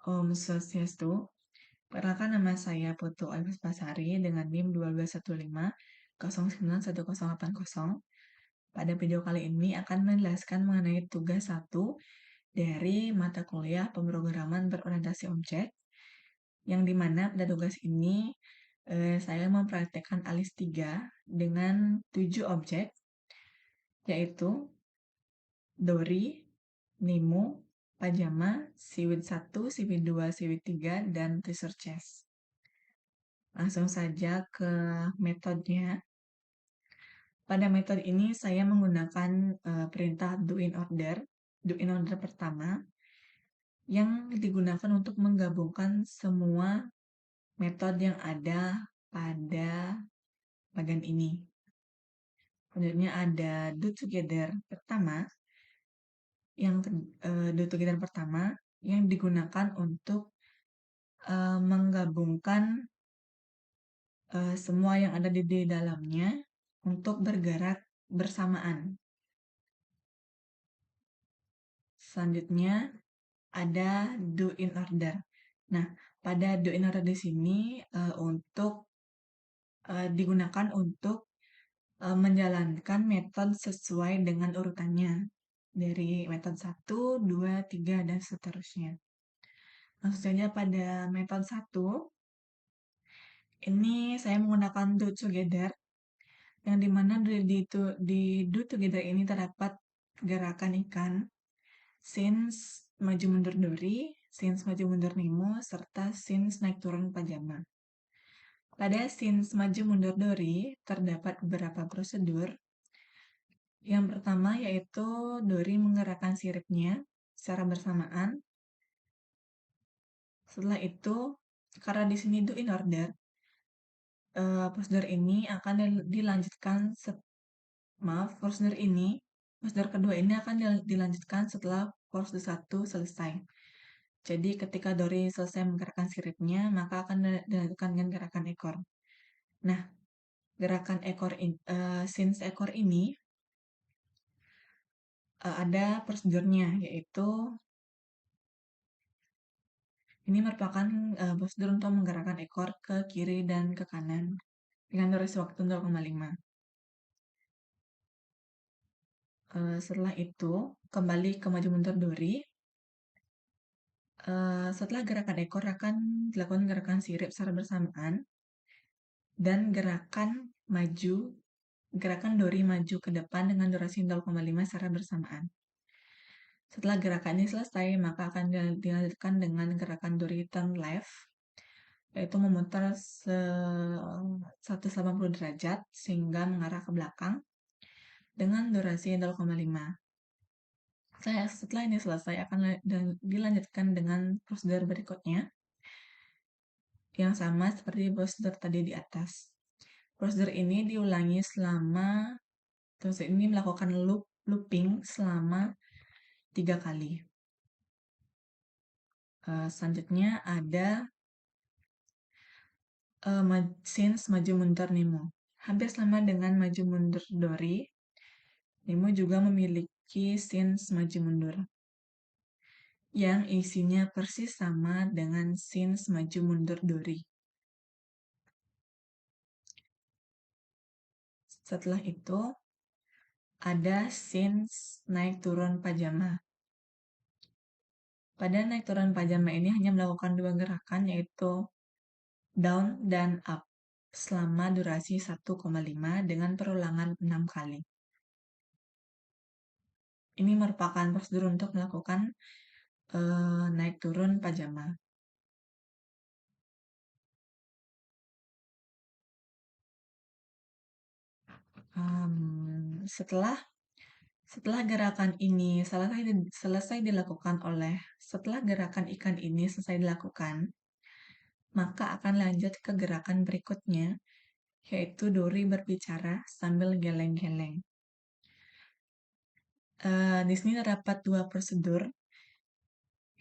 Om Swastiastu. Perkenalkan nama saya Putu Agustinasari dengan NIM 121509180. Pada video kali ini akan menjelaskan mengenai tugas 1 dari mata kuliah pemrograman berorientasi objek, yang dimana pada tugas ini saya mempraktekkan ALIS 3 dengan 7 objek, yaitu Dori, Nemo, Pajama, Seaweed 1, Seaweed 2, Seaweed 3, dan Researches. Langsung saja ke metodenya. Pada metode ini saya menggunakan perintah do in order. Do in order pertama yang digunakan untuk menggabungkan semua metode yang ada pada bagian ini. Selanjutnya ada do together pertama. Do together pertama yang digunakan untuk menggabungkan semua yang ada di dalamnya untuk bergerak bersamaan. Selanjutnya ada do in order. Nah, pada do in order di sini digunakan untuk menjalankan metode sesuai dengan urutannya. Dari metode 1, 2, 3, dan seterusnya. Langsung saja pada metode 1. Ini saya menggunakan do together, yang dimana di do together ini terdapat gerakan ikan, since maju mundur Dori, since maju mundur Nemo, serta since naik turun Pajama. Pada since maju mundur Dori terdapat beberapa prosedur. Yang pertama yaitu Dori menggerakkan siripnya secara bersamaan. Setelah itu, karena di sini do in order, prosedur ini akan dilanjutkan prosedur kedua ini akan dilanjutkan setelah prosedur 1 selesai. Jadi ketika Dori selesai menggerakkan siripnya, maka akan dilanjutkan dengan gerakan ekor. Nah, gerakan ekor since ekor ini ada prosedurnya, yaitu ini merupakan prosedur untuk menggerakkan ekor ke kiri dan ke kanan dengan durasi waktu 0,5. Setelah itu, kembali ke maju mundur Dori. Setelah gerakan ekor akan dilakukan gerakan sirip secara bersamaan dan gerakan Dori maju ke depan dengan durasi 0,5 secara bersamaan. Setelah gerakan ini selesai, maka akan dilanjutkan dengan gerakan Dori turn left, yaitu memutar 180 derajat sehingga mengarah ke belakang dengan durasi 0,5. Setelah ini selesai, akan dilanjutkan dengan prosedur berikutnya yang sama seperti prosedur tadi di atas. Prosedur ini diulangi melakukan looping selama 3 kali. Selanjutnya ada since maju mundur Nemo. Hampir sama dengan maju mundur Dori, Nemo juga memiliki since maju mundur yang isinya persis sama dengan since maju mundur Dori. Setelah itu ada since naik turun Pajama. Pada naik turun Pajama ini hanya melakukan 2 gerakan, yaitu down dan up selama durasi 1,5 dengan perulangan 6 kali. Ini merupakan prosedur untuk melakukan naik turun Pajama. Setelah gerakan ikan ini selesai dilakukan, maka akan lanjut ke gerakan berikutnya, yaitu Dori berbicara sambil geleng-geleng. Di sini terdapat 2 prosedur,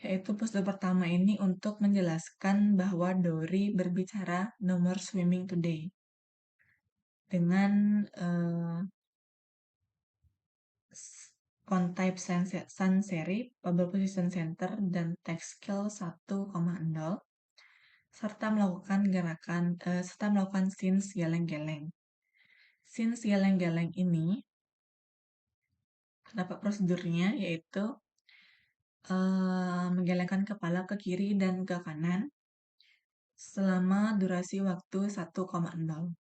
yaitu prosedur pertama ini untuk menjelaskan bahwa Dori berbicara no more swimming today dengan Type Sans Serif, Bubble Position Center, dan Text Scale 1,0 serta melakukan scenes geleng-geleng. Scenes geleng-geleng ini terdapat prosedurnya, yaitu menggelengkan kepala ke kiri dan ke kanan selama durasi waktu 1,0.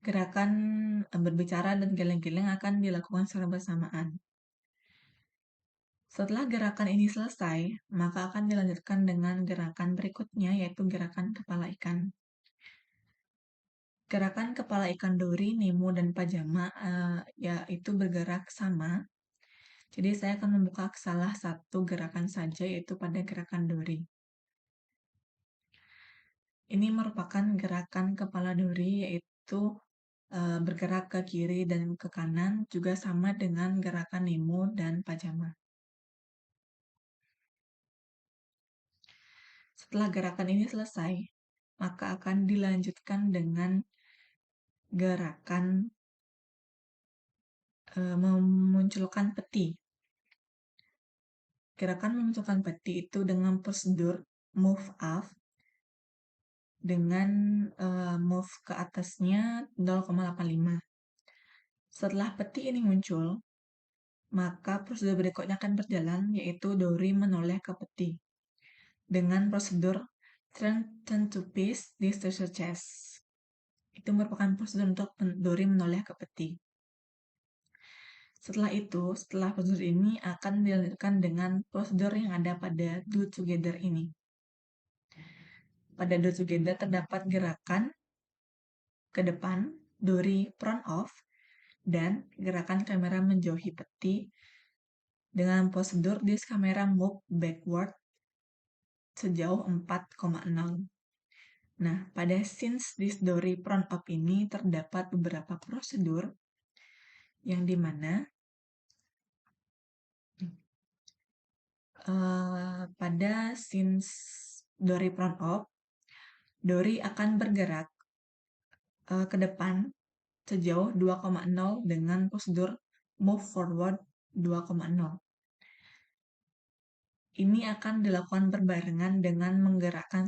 Gerakan berbicara dan geleng-geleng akan dilakukan secara bersamaan. Setelah gerakan ini selesai, maka akan dilanjutkan dengan gerakan berikutnya, yaitu gerakan kepala ikan. Gerakan kepala ikan dori, Nemo, dan pajama yaitu bergerak sama. Jadi saya akan membuka salah satu gerakan saja, yaitu pada gerakan dori. Ini merupakan gerakan kepala dori, yaitu bergerak ke kiri dan ke kanan, juga sama dengan gerakan Nemo dan pajama. Setelah gerakan ini selesai, maka akan dilanjutkan dengan gerakan memunculkan peti. Gerakan memunculkan peti itu dengan prosedur move up dengan move ke atasnya 0,85. Setelah peti ini muncul, maka prosedur berikutnya akan berjalan, yaitu dori menoleh ke peti dengan prosedur turn to piece distortion chest. Itu merupakan prosedur untuk dori menoleh ke peti. Setelah prosedur ini akan dilanjutkan dengan prosedur yang ada pada do together ini. Pada do together terdapat gerakan ke depan, dori front off, dan gerakan kamera menjauhi peti dengan prosedur this camera move backward sejauh 4,0. Nah, pada scenes this dori front off ini terdapat beberapa prosedur yang dimana pada scenes dori front off, dori akan bergerak ke depan sejauh 2,0 dengan prosedur move forward 2,0. Ini akan dilakukan berbarengan dengan menggerakkan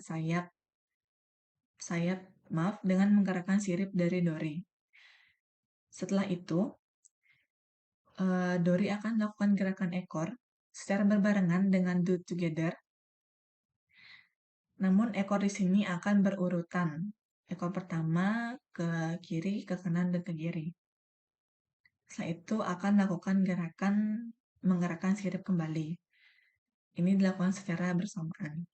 dengan menggerakkan sirip dari dori. Setelah itu, dori akan melakukan gerakan ekor secara berbarengan dengan do together. Namun ekor di sini akan berurutan. Ekor pertama ke kiri, ke kanan, dan ke kiri. Setelah itu akan melakukan gerakan menggerakkan sirip kembali. Ini dilakukan secara bersamaan.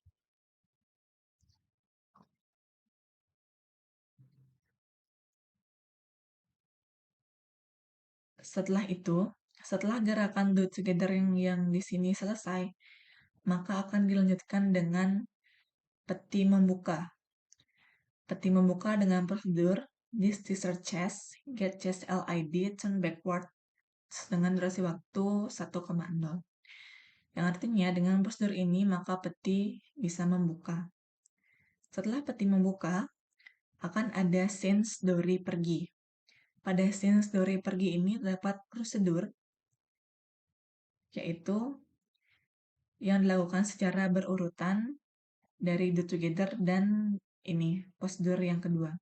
Setelah gerakan do together yang di sini selesai, maka akan dilanjutkan dengan peti membuka. Peti membuka dengan prosedur this teaser chest, get chest LID, turn backward dengan durasi waktu 1,0. Yang artinya dengan prosedur ini maka peti bisa membuka. Setelah peti membuka, akan ada scenes dori pergi. Pada scenes dori pergi ini terdapat prosedur, yaitu yang dilakukan secara berurutan dari do together dan ini prosedur yang kedua.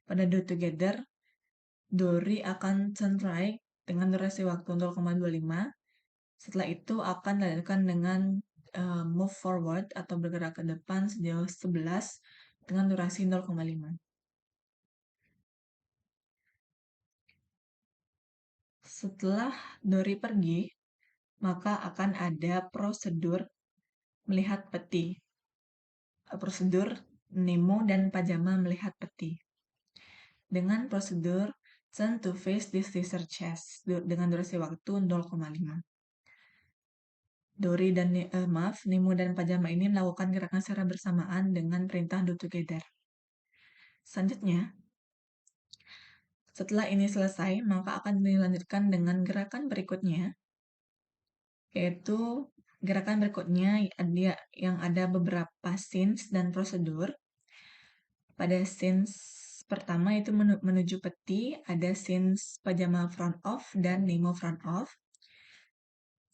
Pada do together, dori akan turn right dengan durasi waktu 0,25. Setelah itu akan dilanjutkan dengan move forward atau bergerak ke depan sejauh 11 dengan durasi 0,5. Setelah dori pergi, maka akan ada prosedur melihat peti. Prosedur Nemo dan pajama melihat peti. Dengan prosedur turn to face this teaser chest dengan durasi waktu 0,5. Nemo dan pajama ini melakukan gerakan secara bersamaan dengan perintah do together. Selanjutnya, setelah ini selesai, maka akan dilanjutkan dengan gerakan berikutnya, yaitu gerakan berikutnya yang ada beberapa scenes dan prosedur. Pada scenes pertama itu menuju peti, ada scenes pajama front off dan Nemo front off.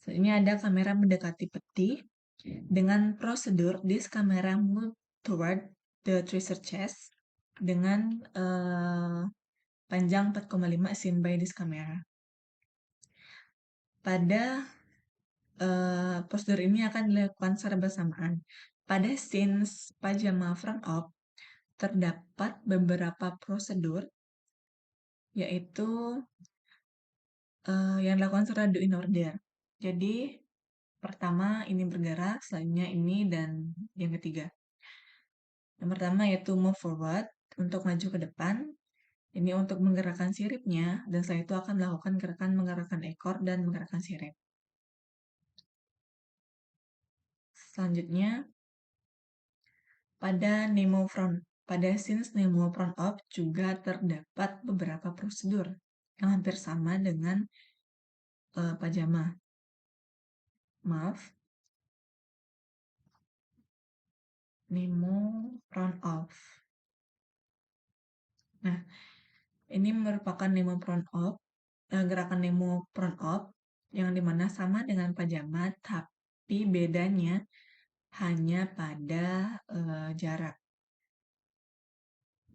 Ini ada kamera mendekati peti. Dengan prosedur, this camera move toward the treasure chest dengan panjang 4,5 seen by this camera. Pada prosedur ini akan dilakukan secara bersamaan. Pada scenes pajama front off, terdapat beberapa prosedur, yaitu yang dilakukan secara do in order. Jadi, pertama ini bergerak, selanjutnya ini, dan yang ketiga. Yang pertama yaitu move forward, untuk maju ke depan. Ini untuk menggerakkan siripnya, dan setelah itu akan melakukan gerakan menggerakkan ekor dan menggerakkan sirip. Selanjutnya, pada scenes Nemo front off juga terdapat beberapa prosedur yang hampir sama dengan pajama. Maaf. Nemo front off. Nah, ini merupakan Nemo front off, gerakan Nemo front off yang dimana sama dengan pajama, tapi bedanya hanya pada jarak.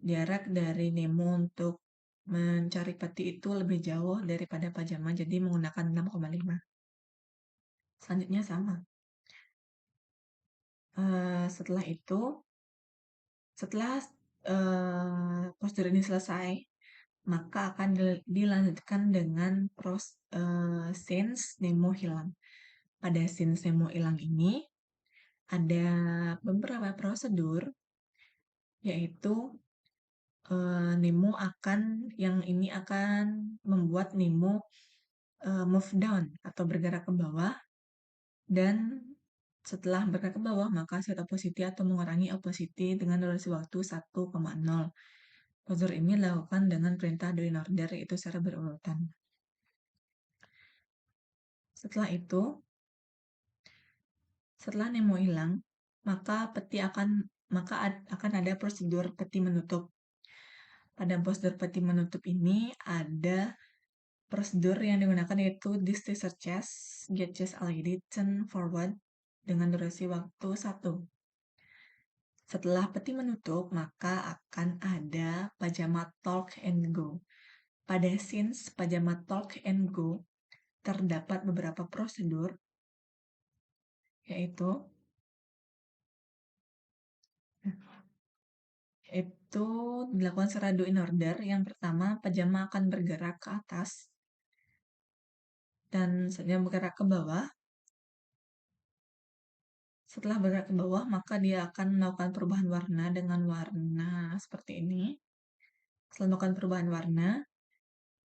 Jarak dari Nemo untuk mencari peti itu lebih jauh daripada pajama, jadi menggunakan 6,5. Selanjutnya sama. Setelah itu, setelah prosedur ini selesai, maka akan dilanjutkan dengan scenes Nemo hilang. Pada scenes Nemo hilang ini, ada beberapa prosedur, yaitu Nemo akan membuat Nemo move down atau bergerak ke bawah, dan setelah bergerak ke bawah maka set opacity atau mengurangi opacity dengan durasi waktu 1,0. Prosedur ini dilakukan dengan perintah do in order, yaitu secara berurutan. Setelah itu, setelah Nemo hilang, maka akan ada prosedur peti menutup. Pada prosedur peti menutup ini ada prosedur yang digunakan yaitu this treasure chest, get chest already, turn forward dengan durasi waktu 1. Setelah peti menutup, maka akan ada pajama talk and go. Pada scenes pajama talk and go, terdapat beberapa prosedur, yaitu dilakukan secara do in order. Yang pertama, pajama akan bergerak ke atas dan selanjutnya bergerak ke bawah. Setelah bergerak ke bawah, maka dia akan melakukan perubahan warna dengan warna seperti ini. Setelah melakukan perubahan warna,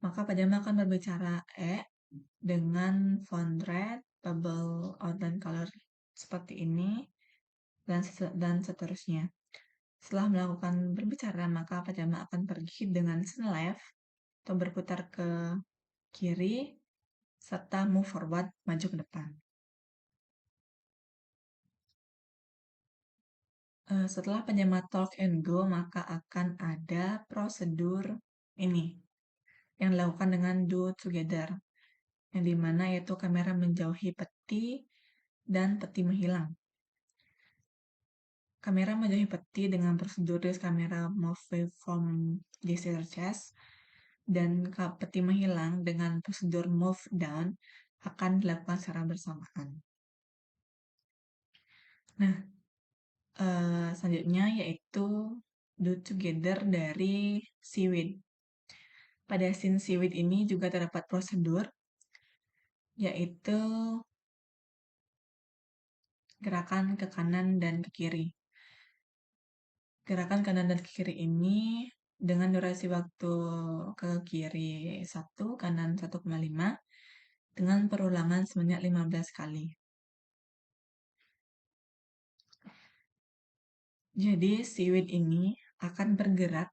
maka pajama akan berbicara dengan font red, bubble outline color seperti ini, dan seterusnya. Setelah melakukan berbicara, maka pajama akan pergi dengan turn left atau berputar ke kiri, serta move forward, maju ke depan. Setelah pajama talk and go, maka akan ada prosedur ini yang dilakukan dengan do together, yang dimana yaitu kamera menjauhi peti dan peti menghilang. Kamera menjauhi peti dengan prosedur kamera move from this chest, dan peti menghilang dengan prosedur move down akan dilakukan secara bersamaan. Nah, selanjutnya yaitu do together dari seaweed. Pada scene seaweed ini juga terdapat prosedur, yaitu gerakan ke kanan dan ke kiri. Gerakan kanan dan ke kiri ini dengan durasi waktu ke kiri 1, kanan 1,5, dengan perulangan sebanyak 15 kali. Jadi, seaweed ini akan bergerak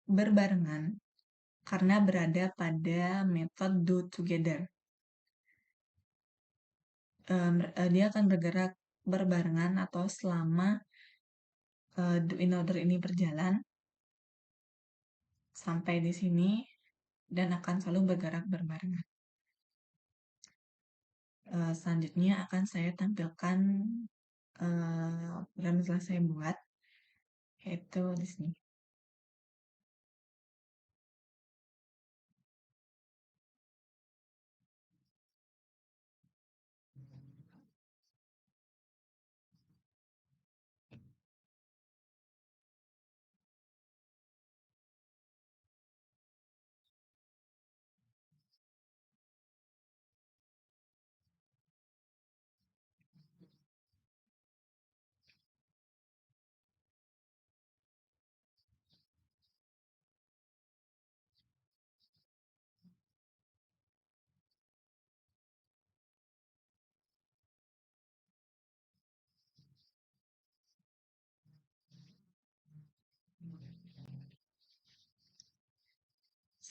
berbarengan karena berada pada metode do together. Dia akan bergerak berbarengan atau selama do in order ini berjalan. sampai di sini dan akan selalu bergerak berbarengan. Selanjutnya akan saya tampilkan program yang telah saya buat, yaitu di sini.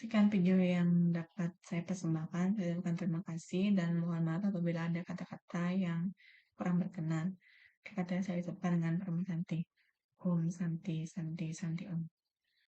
Sekian video yang dapat saya persembahkan. Saya ucapkan terima kasih dan mohon maaf apabila ada kata-kata yang kurang berkenan. Kata-kata yang saya ucapkan dengan penuh Santi. Om Santi, Santi, Santi Om.